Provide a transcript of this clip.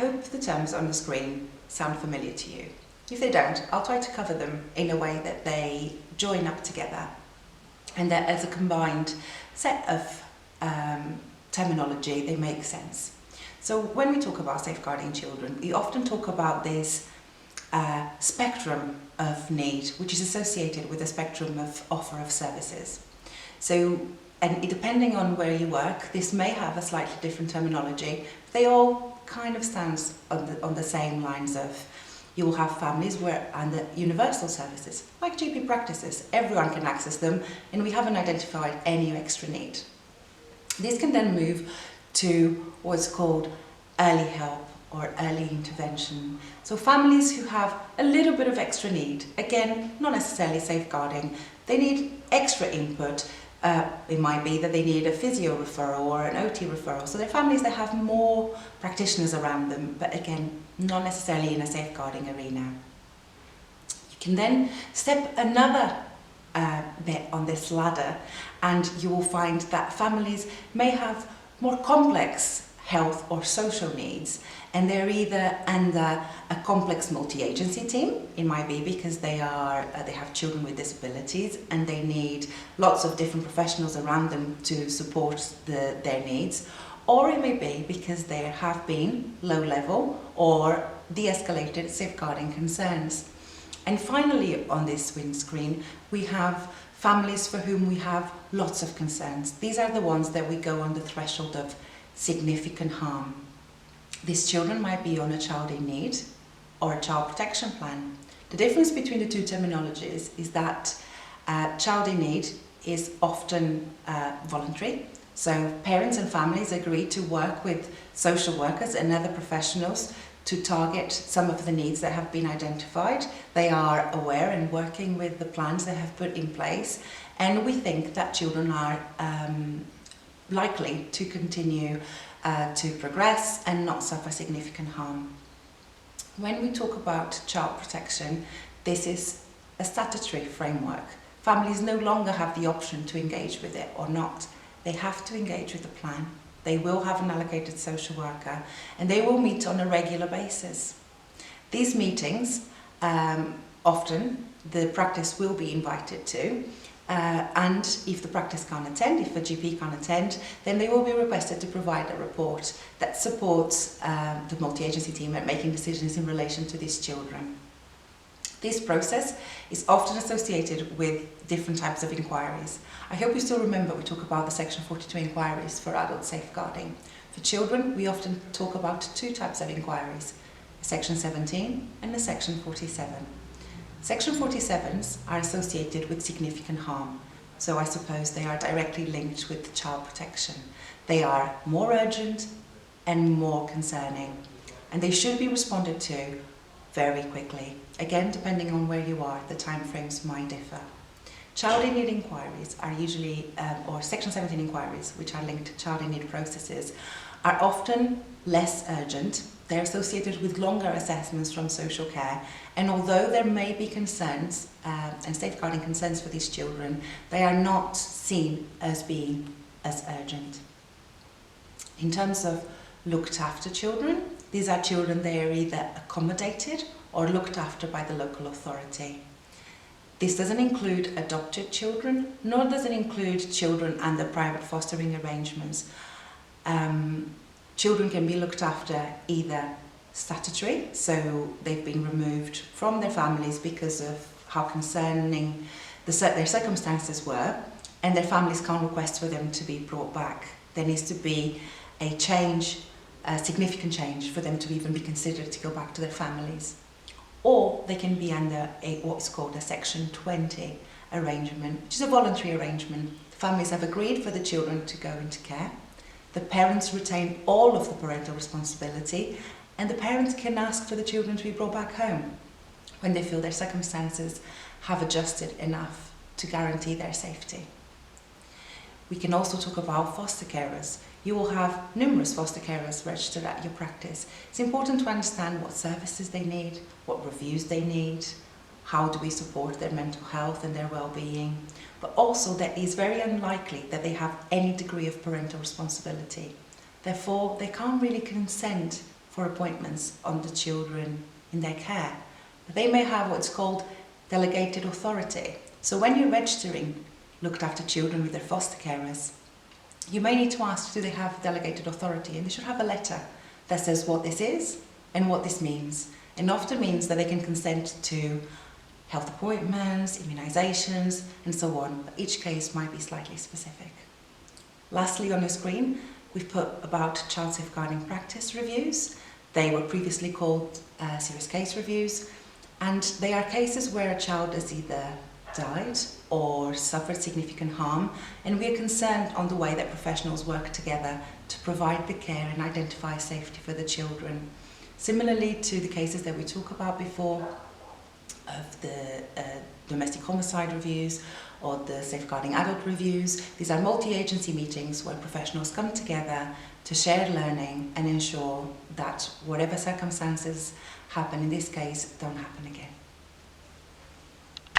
hope the terms on the screen sound familiar to you. If they don't, I'll try to cover them in a way that they join up together and that as a combined set of terminology they make sense. So when we talk about safeguarding children, we often talk about this spectrum of need, which is associated with a spectrum of offer of services. So, and depending on where you work, this may have a slightly different terminology. They all kind of stand on the same lines of, you will have families where under universal services, like GP practices, everyone can access them and we haven't identified any extra need. This can then move to what's called early help or early intervention. So families who have a little bit of extra need, again, not necessarily safeguarding, they need extra input. It might be that they need a physio referral or an OT referral. So they're families that have more practitioners around them, but again, not necessarily in a safeguarding arena. You can then step another bit on this ladder and you will find that families may have more complex health or social needs, and they're either under a complex multi-agency team. It might be because they have children with disabilities and they need lots of different professionals around them to support their needs, or it may be because there have been low-level or de-escalated safeguarding concerns. And finally, on this windscreen, we have families for whom we have lots of concerns. These are the ones that we go on the threshold of significant harm. These children might be on a child in need or a child protection plan. The difference between the two terminologies is that child in need is often voluntary. So parents and families agree to work with social workers and other professionals to target some of the needs that have been identified. They are aware and working with the plans they have put in place, and we think that children are likely to continue to progress and not suffer significant harm. When we talk about child protection, this is a statutory framework. Families no longer have the option to engage with it or not. They have to engage with the plan. They will have an allocated social worker and they will meet on a regular basis. These meetings, often the practice will be invited to, and if the practice can't attend, if the GP can't attend, then they will be requested to provide a report that supports the multi-agency team at making decisions in relation to these children. This process is often associated with different types of inquiries. I hope you still remember we talk about the Section 42 inquiries for adult safeguarding. For children, we often talk about two types of inquiries, Section 17 and the Section 47. Section 47s are associated with significant harm, so I suppose they are directly linked with child protection. They are more urgent and more concerning, and they should be responded to very quickly. Again, depending on where you are, the timeframes might differ. Child in need inquiries are usually, or Section 17 inquiries, which are linked to child in need processes, are often less urgent. They're associated with longer assessments from social care, and although there may be concerns and safeguarding concerns for these children, they are not seen as being as urgent. In terms of looked after children, these are children they are either accommodated or looked after by the local authority. This doesn't include adopted children, nor does it include children under private fostering arrangements. Children can be looked after either statutory, so they've been removed from their families because of how concerning their circumstances were, and their families can't request for them to be brought back. There needs to be a change, a significant change, for them to even be considered to go back to their families. Or they can be under what's called a Section 20 arrangement, which is a voluntary arrangement. The families have agreed for the children to go into care. The parents retain all of the parental responsibility, and the parents can ask for the children to be brought back home when they feel their circumstances have adjusted enough to guarantee their safety. We can also talk about foster carers. You will have numerous foster carers registered at your practice. It's important to understand what services they need, what reviews they need, how do we support their mental health and their well-being, but also that it is very unlikely that they have any degree of parental responsibility. Therefore, they can't really consent for appointments on the children in their care. But they may have what's called delegated authority. So when you're registering looked after children with their foster carers, you may need to ask, do they have delegated authority? And they should have a letter that says what this is and what this means. And often means that they can consent to health appointments, immunisations, and so on. But each case might be slightly specific. Lastly, on your screen, we've put about child safeguarding practice reviews. They were previously called serious case reviews, and they are cases where a child has either died or suffered significant harm, and we are concerned on the way that professionals work together to provide the care and identify safety for the children. Similarly to the cases that we talked about before of the domestic homicide reviews or the safeguarding adult reviews, these are multi-agency meetings where professionals come together to share learning and ensure that whatever circumstances happen in this case don't happen again.